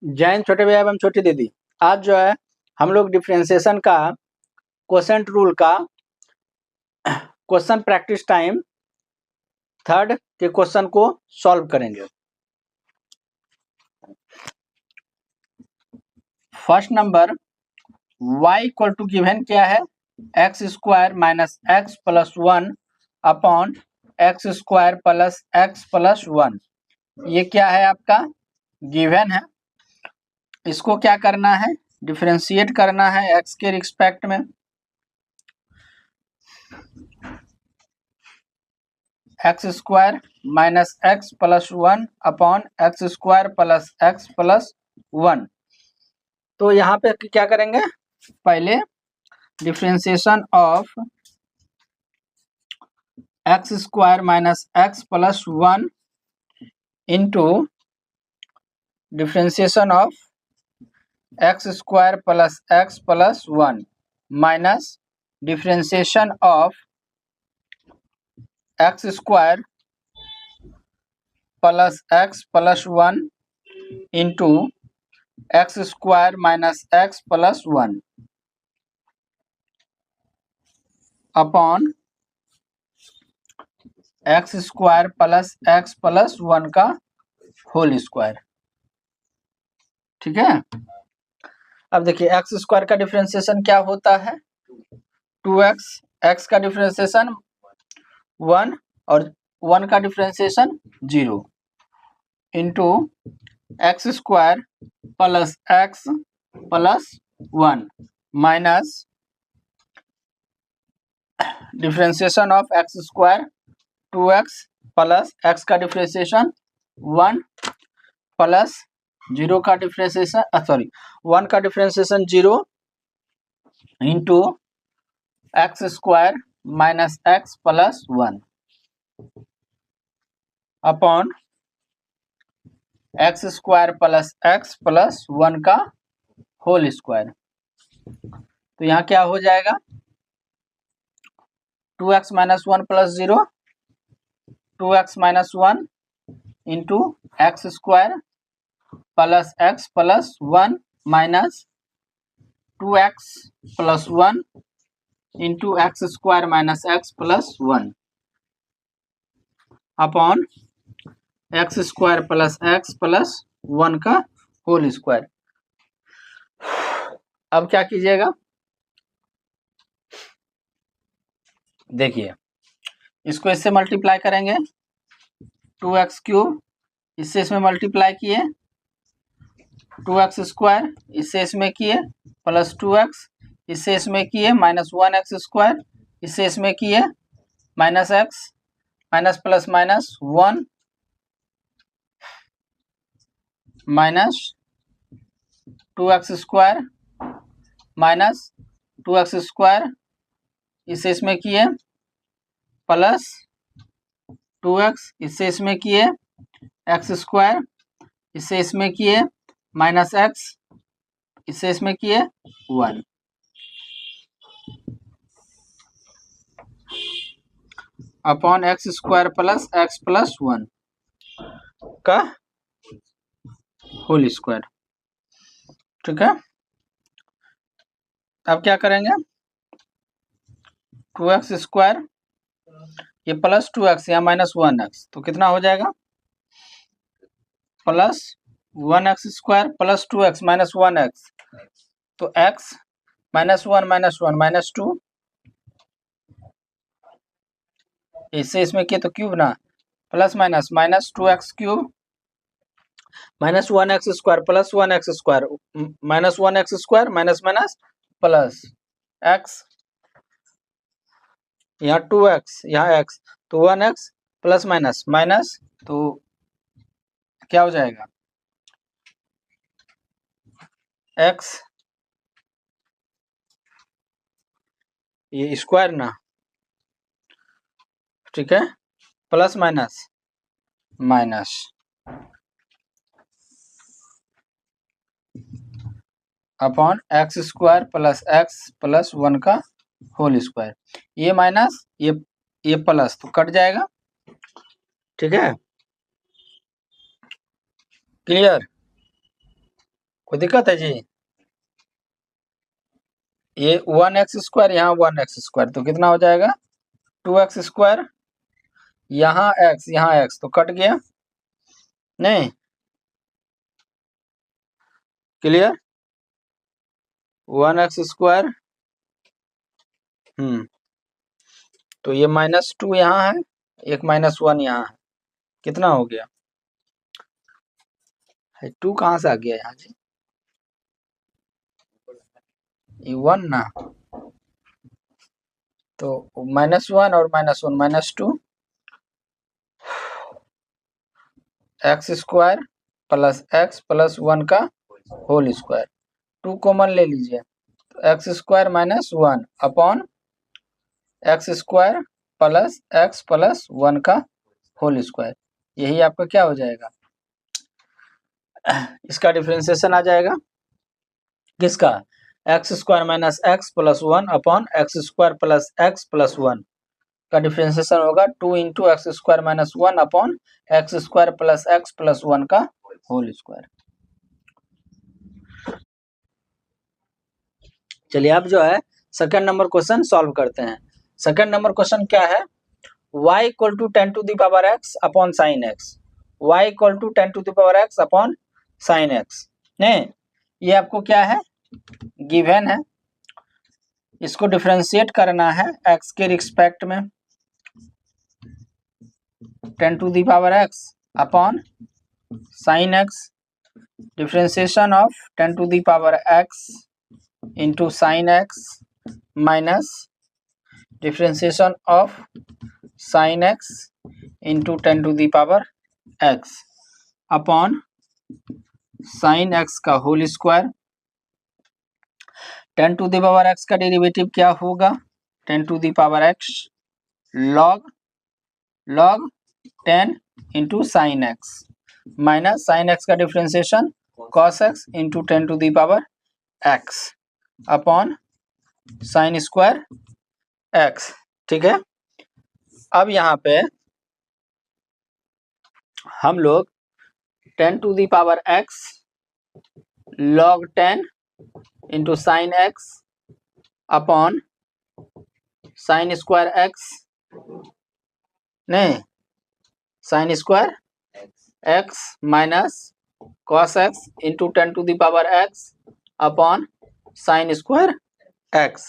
जैन छोटे भैया एवं छोटी दीदी, आज जो है हम लोग डिफरेंशिएशन का क्वोशंट रूल का क्वेश्चन प्रैक्टिस टाइम 3rd के क्वेश्चन को सॉल्व करेंगे। First number y equal to given क्या है, x square minus x plus 1 upon x square plus x plus 1। ये क्या है, आपका गिवन है। इसको क्या करना है, डिफरेंशिएट करना है x के रिस्पेक्ट में। X square minus x plus 1 upon x square plus x plus 1। तो यहाँ पे क्या करेंगे, पहले differentiation of x square minus x plus 1 into differentiation of x square plus x plus 1 minus differentiation of x square plus x plus 1 into x square minus x plus 1 upon x square plus x plus 1 का whole square. ठीक है, अब देखिए x square का differentiation क्या होता है, 2x, x का डिफरेंशिएशन 1 और 1 का differentiation 0 into x square plus x plus 1 minus differentiation of x square 2x plus x का डिफरेंशिएशन 1 प्लस 0 का डिफरेंशिएशन 1 का differentiation 0 into x square minus x plus 1 upon x square plus x plus 1 का whole square. तो यहाँ क्या हो जाएगा, 2x minus 1 plus 0, 2x minus 1 into x square plus x plus 1 minus 2x plus 1 into x square minus x plus 1 upon x square plus x plus 1 का whole square. अब क्या कीजिएगा, देखिए इसको इससे मल्टीप्लाई करेंगे, 2x क्यूब इससे इसमें मल्टीप्लाई किए, 2x स्क्वायर इससे इसमें किए प्लस 2x इससे इसमें किए माइनस 1x स्क्वायर इससे इसमें किए minus x minus plus minus 1 minus 2x square minus 2x square इससे इसमें किए प्लस 2x इससे इसमें किए x स्क्वायर इससे इसमें किए माइनस x इससे इसमें किए 1 upon x square plus x plus 1 का होल स्क्वायर। ठीक है, अब क्या करेंगे, 2x स्क्वायर ये प्लस 2x या माइनस 1x, तो कितना हो जाएगा, plus 1x square plus 2x minus 1x, तो x माइनस 1 माइनस 2 इससे इसमें किए तो क्यूब ना, plus minus minus 2x cube minus 1x square plus 1x square minus 1x square minus minus plus x, यहाँ 2x यहाँ x, तो 1x plus minus minus, तो क्या हो जाएगा x ये स्क्वायर ना, ठीक है, plus minus minus upon x square plus x plus 1 का होल स्क्वायर। ये माइनस ये प्लस तो कट जाएगा। ठीक है, क्लियर। कोई दिक्कत है जी? ये 1x², यहाँ 1x², तो कितना हो जाएगा 2x², यहाँ x तो कट गया, नहीं क्लियर, 1x², तो ये -2 यहाँ है, एक -1 यहाँ है, कितना हो गया, 2 कहाँ से आ गया यहाँ जी, ये 1 ना, तो -1 और -1 -2, x² प्लस x प्लस 1 का होल स्क्वायर, 2 कॉमन ले लीजिए, तो x² -1 upon x² plus x plus 1 का होल स्क्वायर, यही आपका क्या हो जाएगा, इसका डिफरेंशिएशन आ जाएगा, किसका, x² minus x plus 1 upon x² plus x plus 1 का डिफरेंशिएशन होगा 2 into x² minus 1 upon x² plus x plus 1 का होल स्क्वायर। चलिए अब जो है सेकंड नंबर क्वेश्चन सॉल्व करते हैं। सेकंड नंबर क्वेश्चन क्या है, y equal to 10 to the power x upon sine x, y equal to 10 to the power x upon sine x, नहीं ये आपको क्या है गिवन है, इसको डिफरेंशिएट करना है x के रिस्पेक्ट में, 10 to the power x upon sine x, differentiation of 10 to the power x into sine x minus differentiation of sine x into 10 to the power x upon sine x का whole square, 10 to the power x का derivative क्या होगा, 10 to the power x log 10 into sine x minus sine x का differentiation cos x into 10 to the power x upon sine square x, ठीक है। अब यहाँ पे हम लोग 10 to the power x log 10 into sine x upon sine square x, नहीं sine square x minus cos x into 10 to the power x upon sine square x,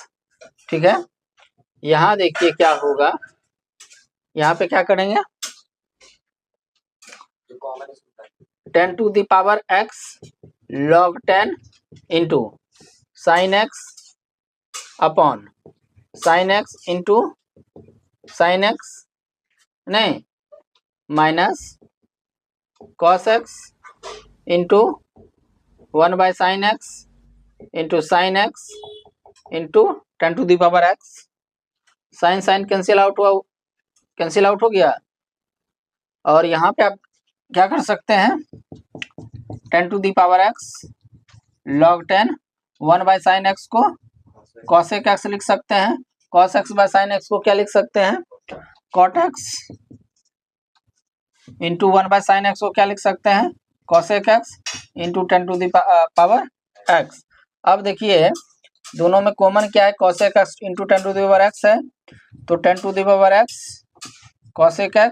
ठीक है। यहाँ देखिए क्या होगा, यहाँ पे क्या करेंगे 10 to the power x log 10 into sine x upon sine x into sine x, नहीं minus cos x into 1 by sine x into sine x into 10 to the power x, sine sine cancel out हो गया, और यहाँ पे आप क्या कर सकते हैं 10 to the power x log 10 1 by sine x को cosec x लिख सकते हैं, cos x by sine x को क्या लिख सकते हैं cot x into 1 by sine x को क्या लिख सकते हैं cosec x into 10 to the power x। अब देखिए दोनों में कॉमन क्या है, cosec x into 10 to the power x है, तो 10 to the power x cosec x,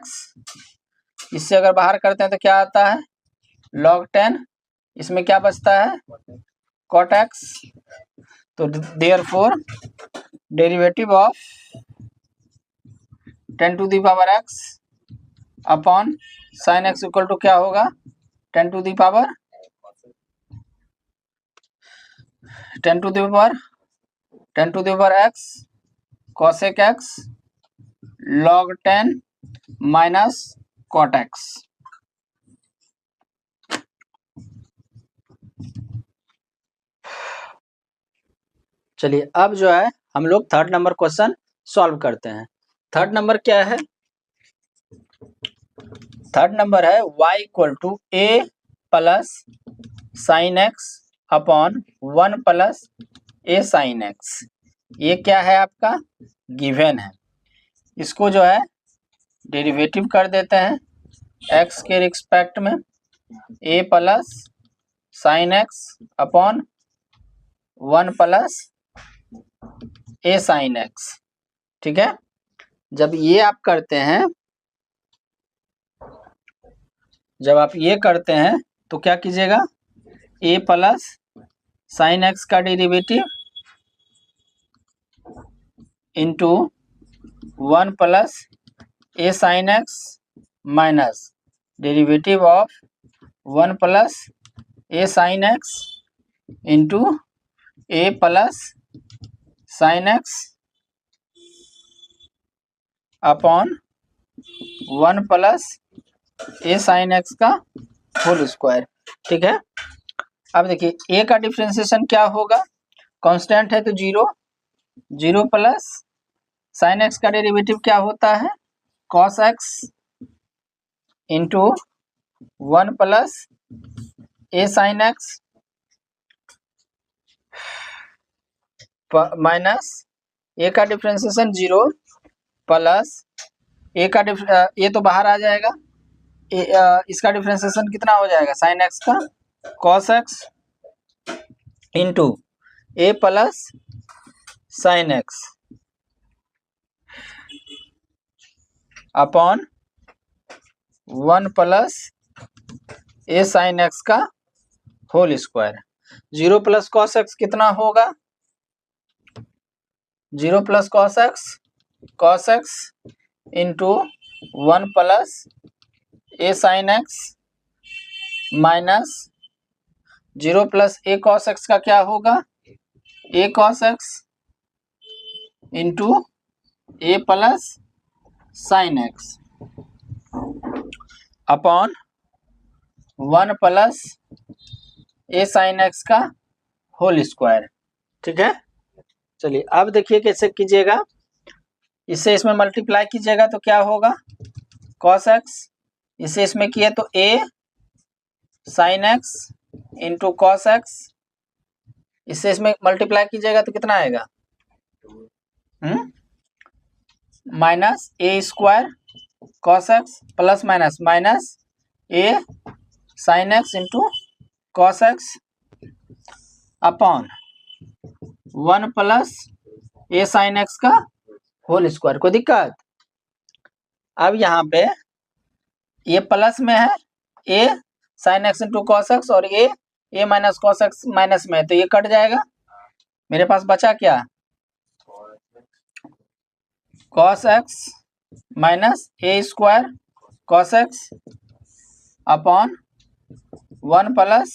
इससे अगर बाहर करते हैं तो क्या आता है log 10, इसमें क्या बचता है cot x, तो therefore derivative of 10 to the power x upon sine x equal to क्या होगा 10 to the power x cosec x log 10 minus cot x। चलिए अब जो है हम लोग थर्ड नंबर क्वेश्चन सॉल्व करते हैं। थर्ड नंबर क्या है, थर्ड नंबर है y equal to a plus sine x upon 1 plus a sine x, ये क्या है आपका गिवन है, इसको जो है डेरिवेटिव कर देते हैं x के रिस्पेक्ट में a plus sine x upon 1 plus a sine x. ठीक है, जब ये आप करते हैं, जब आप ये करते हैं तो क्या कीजिएगा, ए प्लस साइन एक्स का derivative into 1 plus a sine x minus derivative of 1 plus a sine x into A plus sine x upon 1 plus a sine x का होल स्क्वायर। ठीक है, अब देखिए ए का डिफरेंशिएशन क्या होगा, कांस्टेंट है तो 0 प्लस साइन एक्स का डेरिवेटिव क्या होता है, cos x into 1 plus a sine x minus ए का डिफरेंशिएशन 0 प्लस ए का ये तो बाहर आ जाएगा, इसका डिफरेंशिएशन कितना हो जाएगा, साइन एक्स का cos x into A plus sine x upon 1 plus a sine x का whole square. 0 plus cos x कितना होगा, 0 plus cos x into 1 plus a sine x minus 0 plus a cos x का क्या होगा, a cos x into A plus sine x upon 1 plus a sine x का whole square. ठीक है, चलिए अब देखिए कैसे कीजिएगा, इसे इसमें मल्टीप्लाई कीजिएगा तो क्या होगा, कॉस एक्स, इसे इसमें किए तो a sine x into cos x, इसे इसमें मल्टीप्लाई कीजिएगा तो कितना आएगा, minus a square cos x plus minus minus a sine x into cos x upon 1 plus a sine x का होल स्क्वायर। कोई दिक्कत, अब यहाँ पे ये प्लस में है a sine x into cos x और a minus cos x minus में है तो ये कट जाएगा, मेरे पास बचा क्या, cos x minus a square cos x upon 1 plus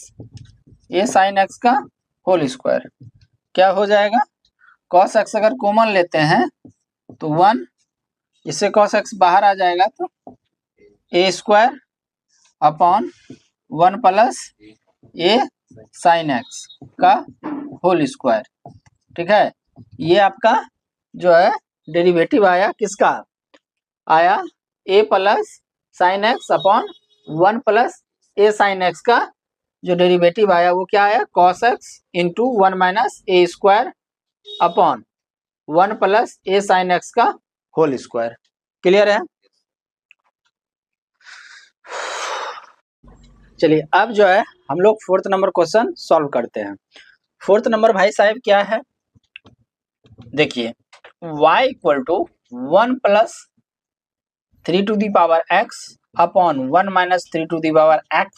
a sine x का होल स्क्वायर। क्या हो जाएगा, कॉस एक्स अगर कॉमन लेते हैं तो 1, इससे कॉस एक्स बाहर आ जाएगा तो ए square upon 1 plus a sine x का होल स्क्वायर। ठीक है, ये आपका जो है डेरिवेटिव आया, किसका आया, a plus sine x upon 1 plus a sine x का जो डेरिवेटिव आया वो क्या आया, cos x into 1 minus a square upon 1 plus a sine x का होल स्क्वायर। क्लियर है, चलिए अब जो है हम लोग 4th नंबर क्वेश्चन सॉल्व करते हैं। 4th नंबर भाई साहब क्या है, देखिए y equal to 1 plus 3 to the power x upon 1 minus 3 to the power x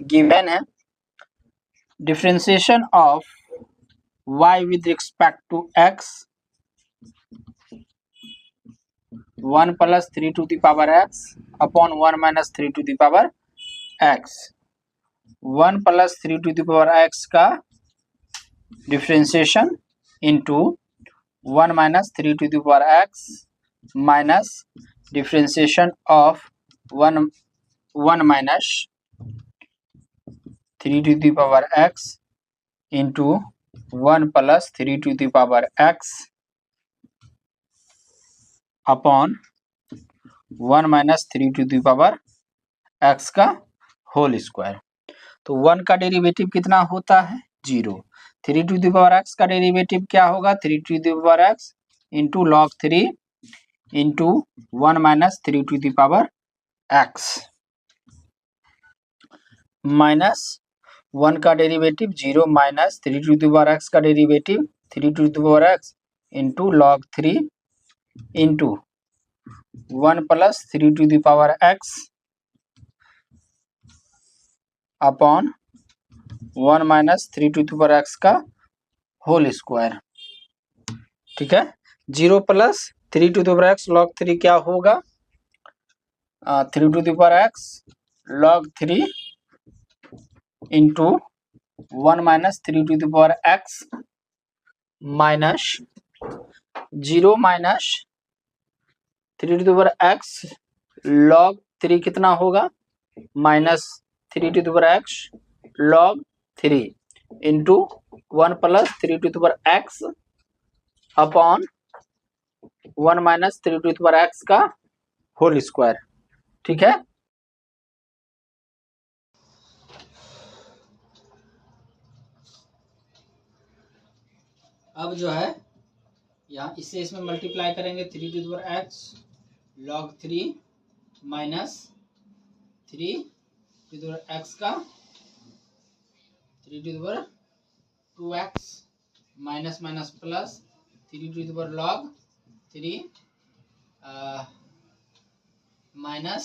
given है। Differentiation of y with respect to x 1 plus 3 to the power x upon 1 minus 3 to the power x। 1 plus 3 to the power x का differentiation into 1 minus 3 to the power x minus differentiation of 1 minus 3 to the power x into 1 plus 3 to the power x upon 1 minus 3 to the power x का whole square. तो 1 का derivative कितना होता है, 0। 3 to the power x का derivative क्या होगा, 3 to the power x into log 3 into 1 minus 3 to the power x minus 1 का derivative 0 minus 3 to the power x का derivative 3 to the power x into log 3 into 1 plus 3 to the power x upon 1 minus 3 to the power x का whole square. ठीक है, 0 plus 3 to the power x log 3 क्या होगा, 3 to the power x log 3 into 1 minus 3 to the power x minus 0 minus 3 to the power x log 3 कितना होगा, minus 3 to the power x log 3 into 1 plus 3 to the power x upon 1 minus 3 to the power x का whole square. ठीक है, अब जो है यहाँ इससे इसमें मल्टीप्लाई करेंगे 3 to the power x log 3 minus 3 to the power x का 3 to the power 2x minus minus plus 3 to the power log 3 minus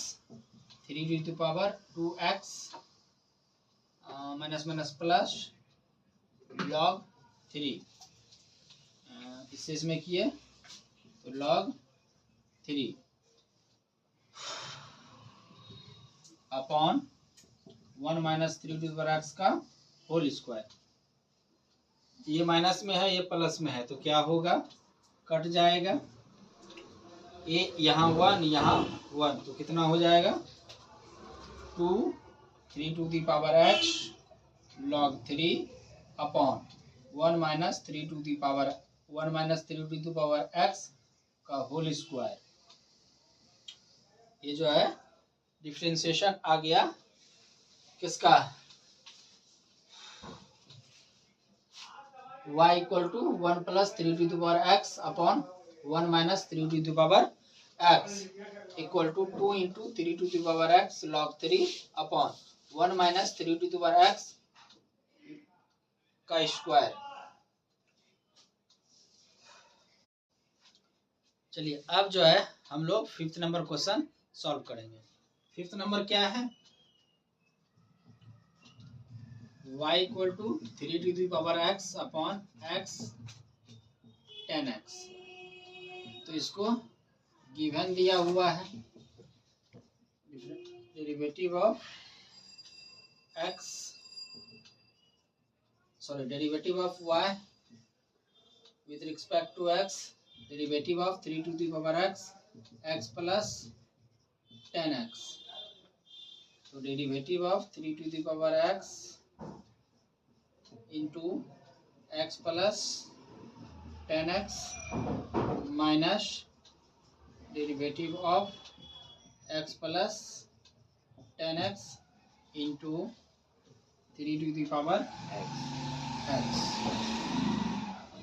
3 to the power 2x minus minus plus log 3, इससे इसमें किए तो log 3 upon 1 minus 3 to the power x का whole square. ये minus में है, ये प्लस में है, तो क्या होगा, कट जाएगा, ये यहाँ 1 यहाँ 1, तो कितना हो जाएगा 2 3 to the power x log 3 upon 1 minus 3 to the power 1 minus 3 to the power x का होल स्क्वायर। ये जो है डिफरेंशिएशन आ गया किसका, y equal to 1 plus 3 to the power x upon 1 minus 3 to the power x equal to 2 into 3 to the power x log 3 upon 1 minus 3 to the power x का square. चलिए अब जो है हम लोग 5th नंबर क्वेश्चन सॉल्व करेंगे। 5th number क्या है, y equal to 3 to the power x upon x 10x, तो इसको गिवन दिया हुआ है derivative of x derivative of y with respect to x, derivative of 3 to the power x plus 10x, तो derivative of 3 to the power x into x plus 10x minus derivative of x plus 10x into 3 to the power x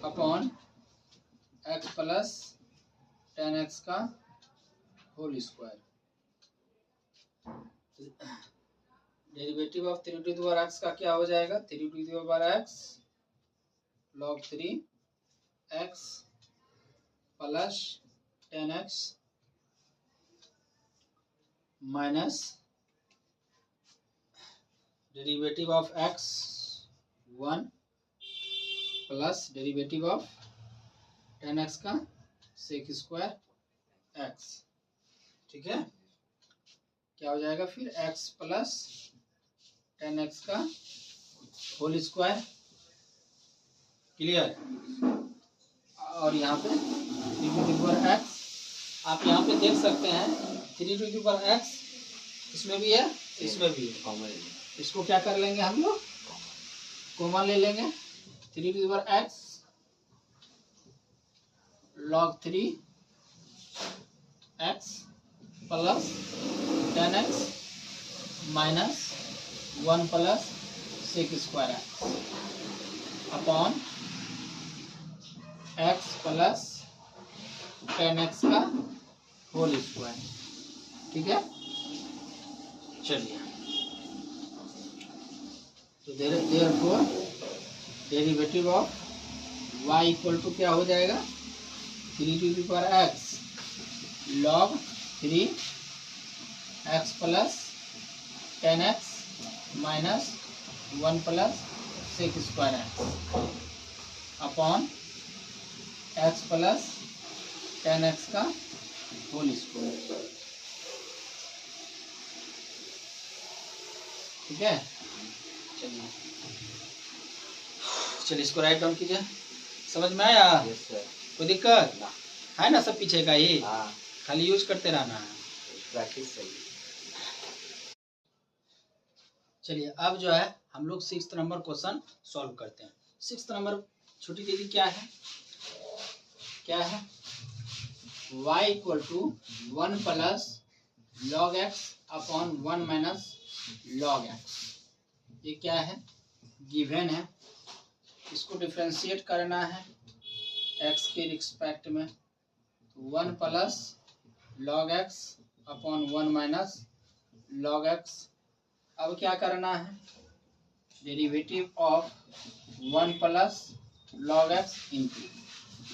upon x plus 10x का whole square. Derivative of 3 to the power x का क्या हो जाएगा, 3 to the power x log 3 x plus 10x minus derivative of x 1 plus derivative of 10x का सेक square x। ठीक है, क्या हो जाएगा फिर x प्लस 10x का होल स्क्वायर, क्लियर। और यहाँ पे 3 टू द पावर x, आप यहाँ पे देख सकते हैं 3 टू द पावर x इसमें भी है इसमें भी है, इसको क्या कर लेंगे हम लोग, कॉमन ले लेंगे। 3 to the power x log 3 x plus 10x minus 1 plus sec square x upon x plus 10x का होल स्क्वायर। ठीक है, चलिए तो therefore derivative of y equal to क्या हो जाएगा 3 to the power x log 3 x plus 10x minus 1 plus sec square x upon x plus 10x का whole square. ठीक है, चलिए चलिए इसको राइट डाउन कीजिए। समझ में आया? Yes sir. कोई दिक्कत है ना? सब पीछे का ही, हाँ, खाली यूज करते रहना है। प्रैक्टिस सही। चलिए अब जो है हम लोग 6th नंबर क्वेश्चन सॉल्व करते हैं। 6th नंबर छोटी दीदी क्या है? क्या है? y equal to 1 plus log x upon 1 minus log x. ये क्या है? गिवन है, इसको डिफरेंशिएट करना है x के रिस्पेक्ट में। 1 plus log x upon 1 minus log x. अब क्या करना है? Derivative of 1 plus log x into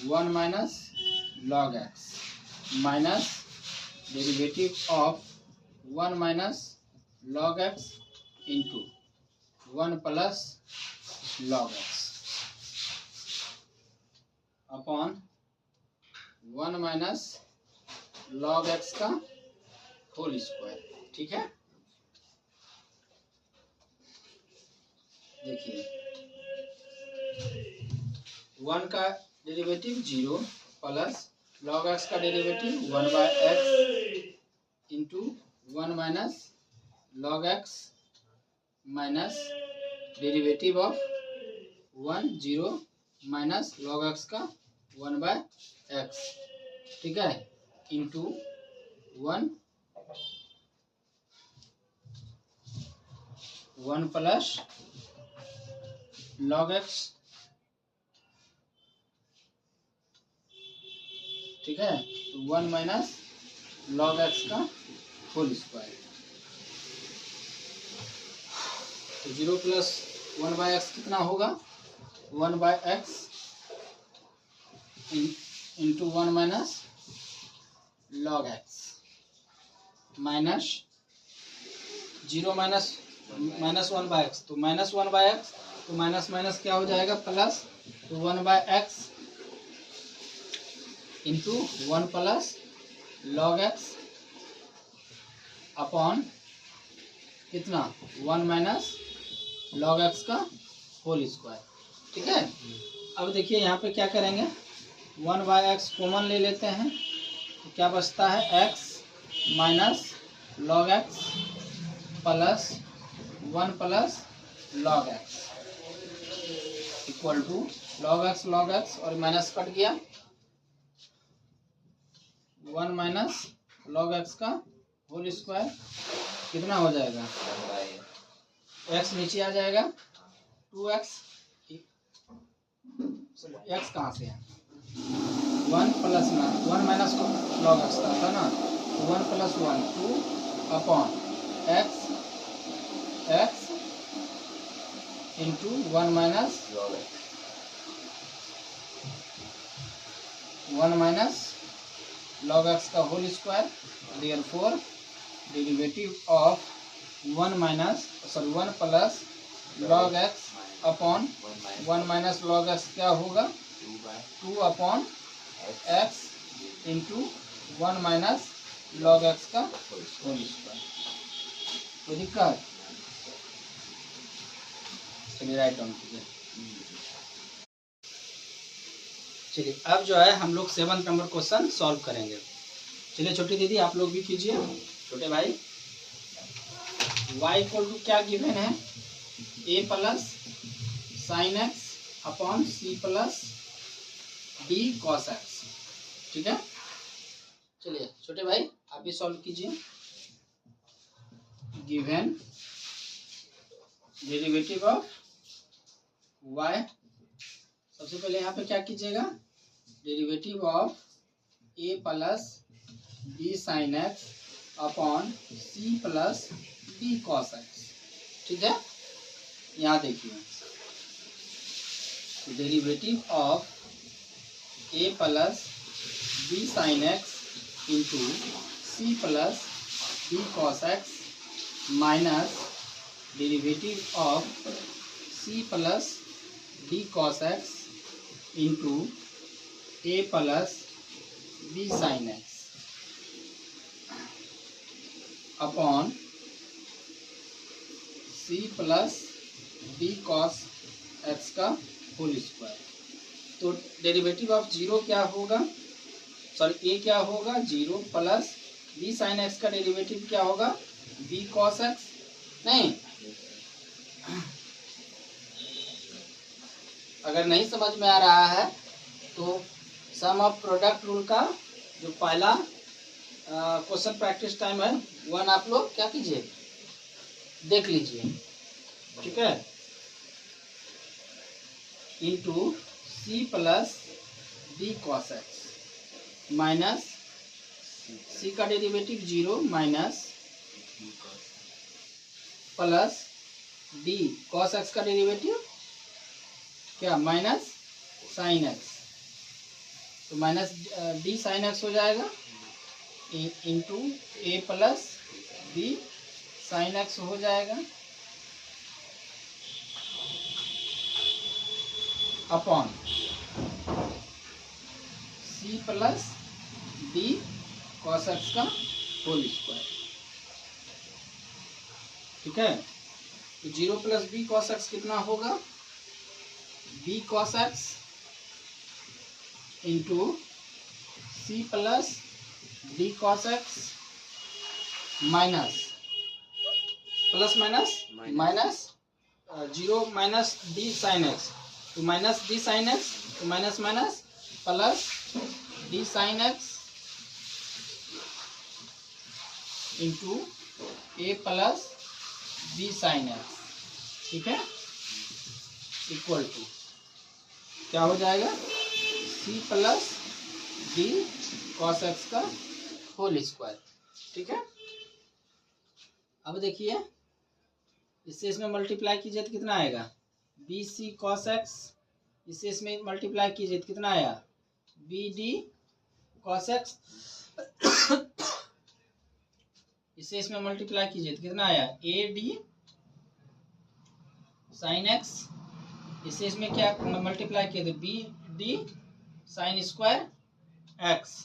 1 minus log x minus derivative of 1 minus log x into 1 plus log x upon 1 minus log x का whole square. ठीक है, देखिए 1 का derivative 0 plus log x का derivative 1 by x into 1 minus log x minus derivative of 1 0 minus log x का 1 by x. ठीक है, into 1 plus log x. ठीक है, 1 माइनस लॉग एक्स का होल स्क्वायर। तो 0 प्लस 1 बाय एक्स कितना होगा? 1 by x into 1 minus log x minus 0 minus minus 1 by x, तो माइनस 1 बाय एक्स, तो माइनस माइनस क्या हो जाएगा? प्लस, तो 1 by x into 1 plus log x upon कितना? 1 माइनस लॉग एक्स का होल स्क्वायर। ठीक है, अब देखिए यहाँ पे क्या करेंगे? 1 बाय एक्स कॉमन ले लेते हैं, तो क्या बचता है? X minus log x plus 1 plus log x equal to log x और माइनस कट गया, 1 माइनस लॉग एक्स का होल स्क्वायर कितना हो जाएगा? एक्स नीचे आ जाएगा, 2x। एक्स कहाँ से है? 1 प्लस ना 1 माइनस लॉग एक्स का था ना, 1 plus 1 2 upon x x into 1 minus 1 minus log x का whole square. Therefore derivative of 1 plus log x upon 1 minus log x क्या होगा? 2 upon x into 1 minus log x का whole square. कोई दिक्कत? चलिए राइट डाउन कीजिए। चलिए अब जो है हम लोग 7th नंबर क्वेश्चन सॉल्व करेंगे। चलिए छोटी दीदी आप लोग भी कीजिए, छोटे भाई। y इक्वल टू क्या गिवन है? a plus sine x upon C plus D cos x. ठीक है, चलिए छोटे भाई आप भी सॉल्व कीजिए। गिवन डेरिवेटिव ऑफ y, सबसे पहले यहाँ पे क्या कीजिएगा? Derivative of a plus B sine x upon C plus D cos x. ठीक है, यहाँ देखिए, derivative of a plus B sine x into C plus B cos x minus derivative of C plus D cos x into A plus B sine x upon C plus B cos x का whole square. तो derivative of zero क्या होगा, sorry A क्या होगा, zero plus B sine x का derivative क्या होगा, b cos x. नहीं, अगर नहीं समझ में आ रहा है तो सम ऑफ प्रोडक्ट रूल का जो पहला क्वेश्चन प्रैक्टिस टाइम है वन आप लोग क्या कीजिए, देख लीजिए, ठीक है। इंटू सी plus B cos x minus c का derivative zero minus plus D cos x का डेरिवेटिव क्या, माइनस साइन एक्स, तो माइनस डी साइन एक्स हो जाएगा इंटू ए प्लस बी साइन एक्स हो जाएगा अपॉन सी प्लस डी कॉस एक्स का whole square, ठीक है। तो zero plus B cos x कितना होगा, बी कॉस एक्स इंटू सी plus D cos x minus plus minus minus zero minus d sine x, तो minus d sine x, तो minus minus plus d sine x into ए plus B sine x, ठीक है, equal to क्या हो जाएगा, c plus D cos x का whole square, ठीक है। अब देखिए इससे इसमें मल्टीप्लाई कीजिए तो कितना आएगा, बी सी कॉस एक्स, इससे इसमें मल्टीप्लाई कीजिए तो कितना आया, बी डी कॉस एक्स, इससे इसमें मल्टीप्लाई कीजिए तो कितना आया, ए डी साइन एक्स, इससे इसमें क्या मल्टीप्लाई किए तो B D sine square x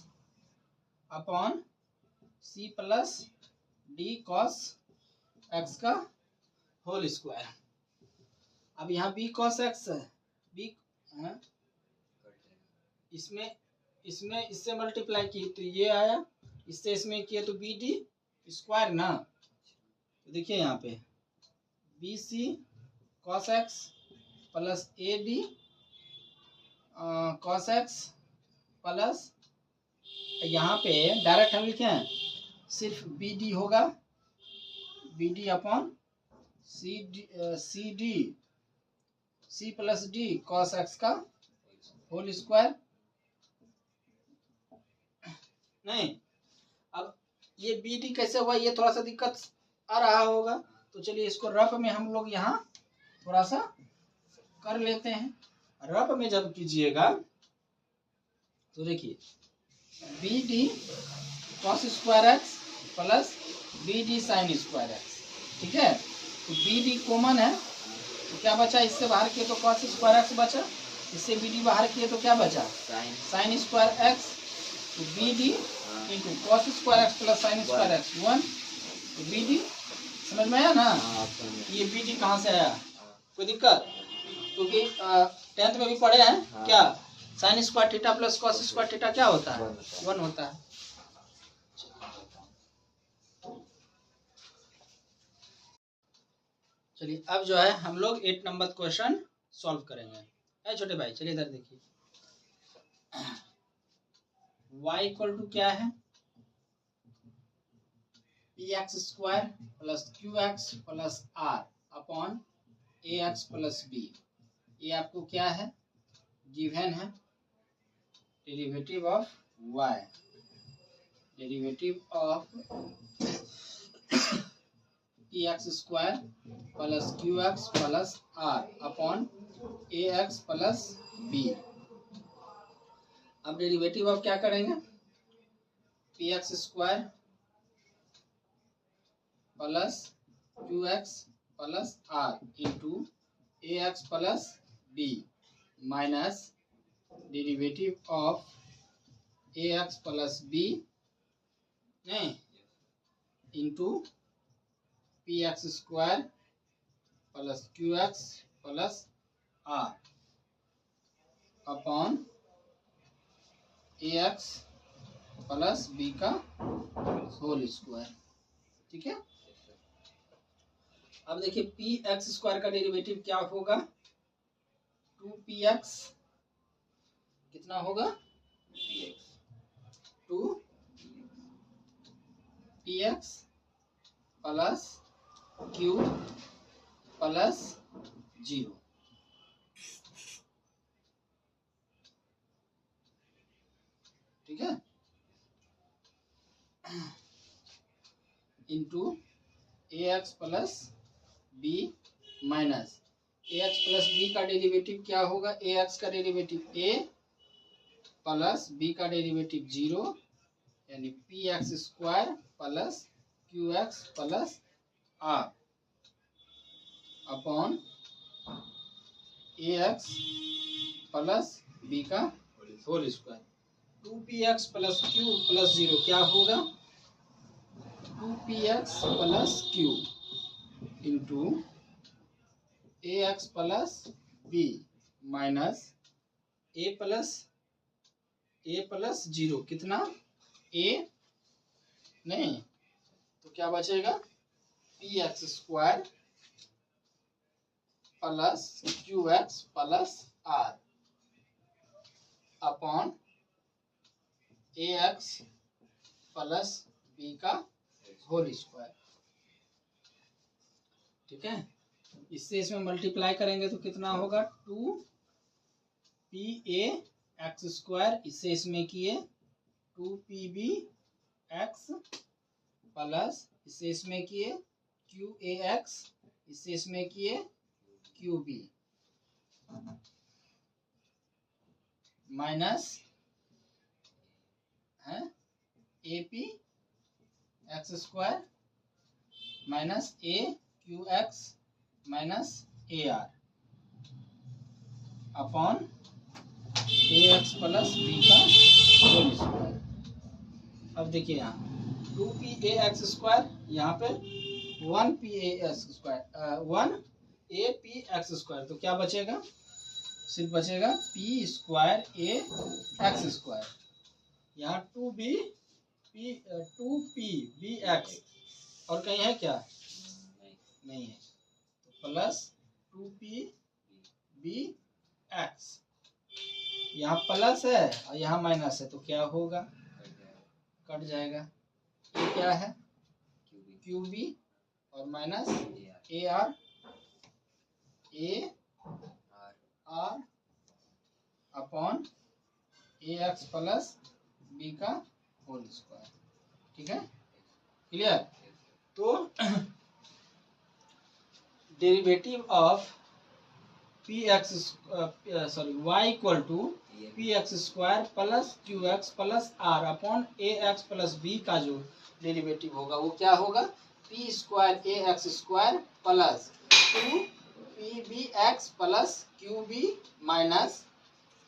upon सी प्लस डी कॉस एक्स का होल स्क्वायर। अब यहाँ बी कॉस एक्स है, बी इसमें इसमें इससे मल्टीप्लाई किए तो ये आया, इससे इसमें किए तो बी डी स्क्वायर ना, तो देखिए यहाँ पे B C cos x plus A D cos x plus, यहाँ पे डायरेक्ट हम लिखे हैं सिर्फ बी डी होगा, B D upon C D C plus D cos x का होल स्क्वायर। नहीं, अब ये बी डी कैसे हुआ, ये थोड़ा सा दिक्कत आ रहा होगा, तो चलिए इसको रफ में हम लोग यहाँ थोड़ा सा कर लेते हैं। रफ में जब कीजिएगा तो देखिए B D cos square x plus B D sine square x, ठीक है। तो बी डी कॉमन है तो क्या बचा, इससे बाहर किए तो कॉस स्क्वायर एक्स बचा, इससे बी डी बाहर किए तो क्या बचा, साइन स्क्वायर एक्स, तो B D into cos square x plus sine square x one, तो बी डी समझ में आया ना। ये बी डी कहाँ से आया, कोई दिक्कत, क्योंकि 10th में भी पढ़े हैं क्या, sign square theta plus cos square theta क्या होता है, 1 होता है। चलिए अब जो है हम लोग 8 नंबर क्वेश्चन सॉल्व करेंगे। छोटे भाई चलिए इधर देखिए, y इक्वल टू क्या है, P x square plus Q x plus are upon A x plus B, ये आपको क्या है, गिवन है। Derivative of y, derivative of P x square plus Q x plus are upon A x plus B. अब derivative अब क्या करेंगे, P x square plus Q x plus R into A x plus B minus derivative of A x plus B नहीं into P x square plus Q x plus are upon A x plus B का whole square. ठीक है। अब देखिए P x square का derivative क्या होगा, 2px कितना होगा, 2px प्लस क्यू प्लस 0 ठीक है into A x plus B minus a x plus B का डेरिवेटिव क्या होगा, ए एक्स का डेरिवेटिव ए प्लस बी का डेरिवेटिव 0 यानी p x square plus Q x plus are upon A x plus B का whole square. 2px plus q plus 0 क्या होगा, 2px plus q into A x plus B minus a plus 0 कितना, a नहीं तो क्या बचेगा, P x square plus Q x plus are upon A x plus B का whole square. ठीक है, इससे इसमें मल्टीप्लाई करेंगे तो कितना होगा, 2p a एक्स स्क्वायर, इससे इसमें किए 2pb एक्स प्लस इससे इसमें किए क्यू ए एक्स, इससे इसमें किए क्यू बी माइनस है A P x square minus A Q x minus A R upon A x plus B का होल स्क्वायर। अब देखिए यहाँ 2p a एक्स स्क्वायर, यहाँ पे 1p a x square 1a p x square, तो क्या बचेगा, सिर्फ बचेगा p square a x square, यहाँ 2p b एक्स और कहीं है क्या, नहीं है, तो प्लस 2p b एक्स, यहाँ प्लस है और यहाँ माइनस है तो क्या होगा, कट जाएगा, ये क्या है क्यू बी और minus A R upon A x plus B का होल स्क्वायर। ठीक है, क्लियर। तो derivative of P x y equal to P x square plus Q x plus are upon A x plus B का जो derivative होगा वो क्या होगा, P square A x square plus 2pb x plus Q B minus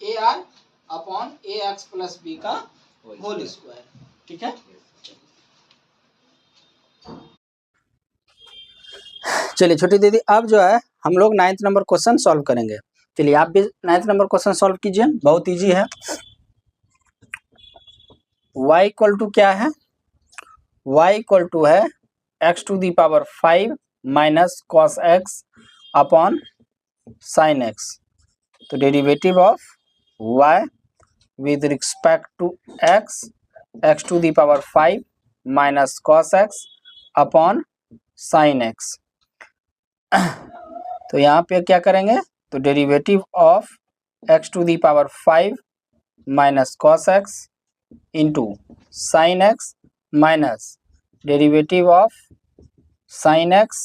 A R upon A x plus B का whole square. ठीक है, चलिए छोटी दीदी, अब जो है हम लोग 9th नंबर क्वेश्चन सॉल्व करेंगे। चलिए आप भी 9th नंबर क्वेश्चन सॉल्व कीजिए, बहुत इजी है। y इक्वल टू क्या है, y इक्वल टू है x to the power 5 minus cos x upon sine x। तो derivative of y with respect to x to the power 5 minus cos x upon sine x। तो यहाँ पे क्या करेंगे, तो derivative of x to the power 5 minus cos x into sine x minus derivative of sine x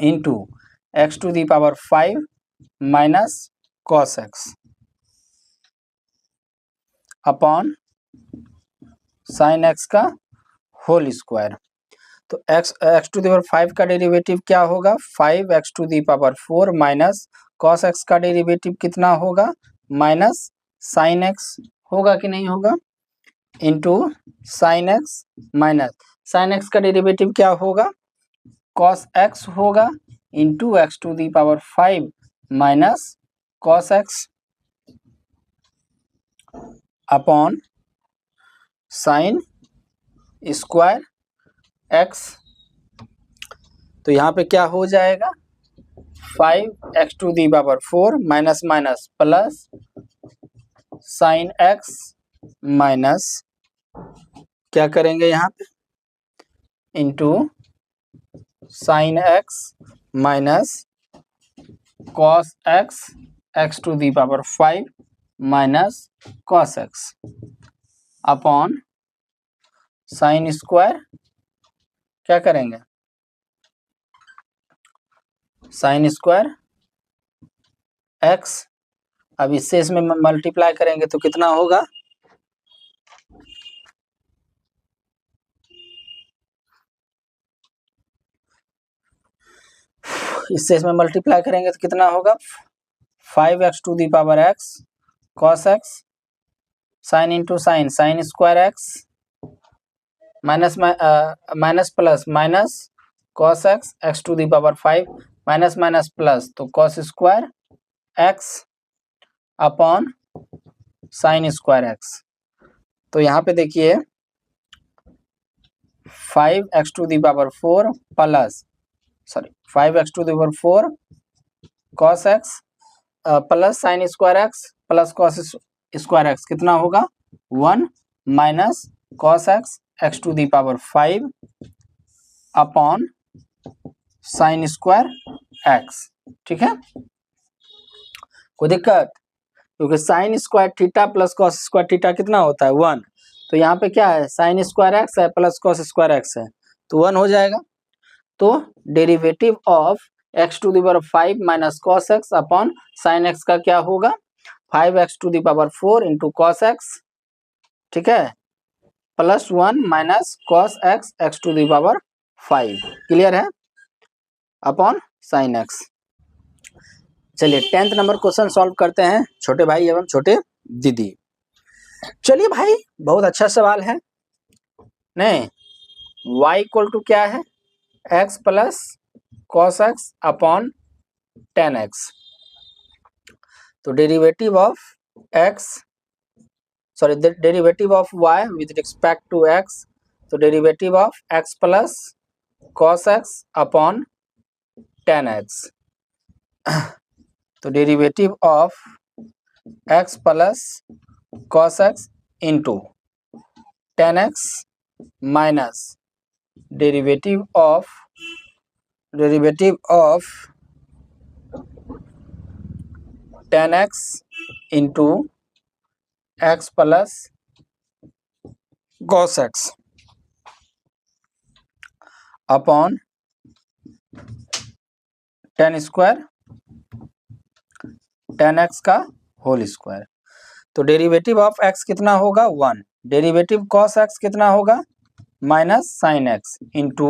into x to the power 5 minus cos x upon sine x का whole square. तो x to the power 5 का derivative क्या होगा, 5 x to the power 4 minus cos x का derivative कितना होगा, minus sine x होगा कि नहीं होगा, into sine x minus sine x का डेरिवेटिव क्या होगा, कॉस एक्स होगा into x to the power 5 minus cos x upon sine square x. तो यहाँ पे क्या हो जाएगा, 5 x to the power 4 minus minus plus sine x minus क्या करेंगे यहाँ पे into sine x minus cos x x to the power 5 minus cos x upon sine square क्या करेंगे, साइन स्क्वायर एक्स। अब इससे इसमें मल्टीप्लाई करेंगे तो कितना होगा, इससे इसमें मल्टीप्लाई करेंगे तो कितना होगा, 5 x to the power x cos x sine into sine sine square x minus minus plus minus cos x x to the power 5 minus minus plus तो cos square x upon sine square x. तो यहाँ पे देखिए 5 x to the power 4 plus 5 x to the power 4 cos x plus sine square x plus cos square x कितना होगा 1 minus cos x x to the power 5 upon sine square x. ठीक है, कोई दिक्कत, क्योंकि sine square theta plus cos square theta कितना होता है 1, तो यहाँ पे क्या है साइन स्क्वायर एक्स है प्लस कॉस स्क्वायर एक्स है तो 1 हो जाएगा। तो derivative of x to the power 5 minus cos x upon sine x का क्या होगा 5 x to the power 4 into cos x, ठीक है, plus 1 minus cos x x to the power 5, clear है, अपॉन साइन एक्स। चलिए 10th number question solve करते हैं छोटे भाई एवं छोटे दीदी। चलिए भाई बहुत अच्छा सवाल है, नहीं y इक्वल टू क्या है x plus cos x upon tan x. तो derivative of x derivative of y with respect to x, तो derivative of x plus cos x upon tan x. तो derivative of x plus cos x into ten x minus derivative of tan x into x plus cos x upon tan square tan x का whole square. तो derivative of x कितना होगा 1, derivative cos x कितना होगा minus sine x into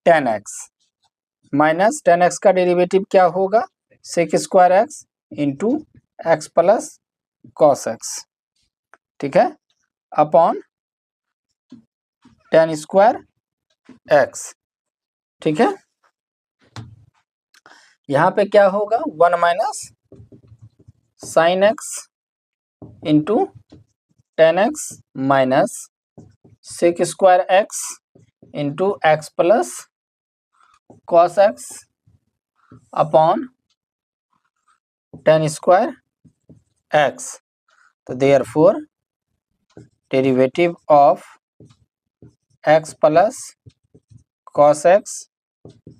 ten x minus ten x का derivative क्या होगा sec square x into x plus cos x, ठीक है, अपॉन टेन स्क्वायर एक्स। ठीक है, यहाँ पे क्या होगा 1 minus sine x into ten x minus sec square x into x plus cos x upon tan square x. तो therefore derivative of x plus cos x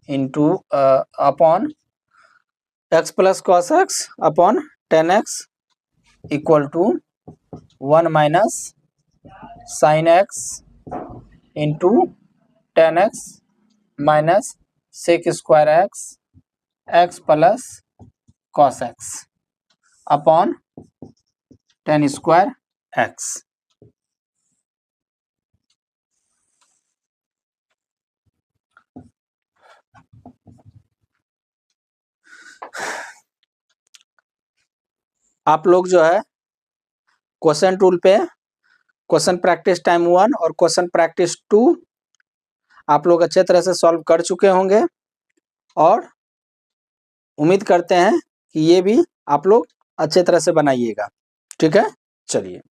into upon x plus cos x upon tan x equal to 1 minus sine x into ten x minus sec square x x plus cos x upon tan square x. आप लोग जो है question tool पे question practice time 1 और question practice 2 आप लोग अच्छे तरह से सॉल्व कर चुके होंगे और उम्मीद करते हैं कि ये भी आप लोग अच्छे तरह से बनाइएगा। ठीक है, चलिए।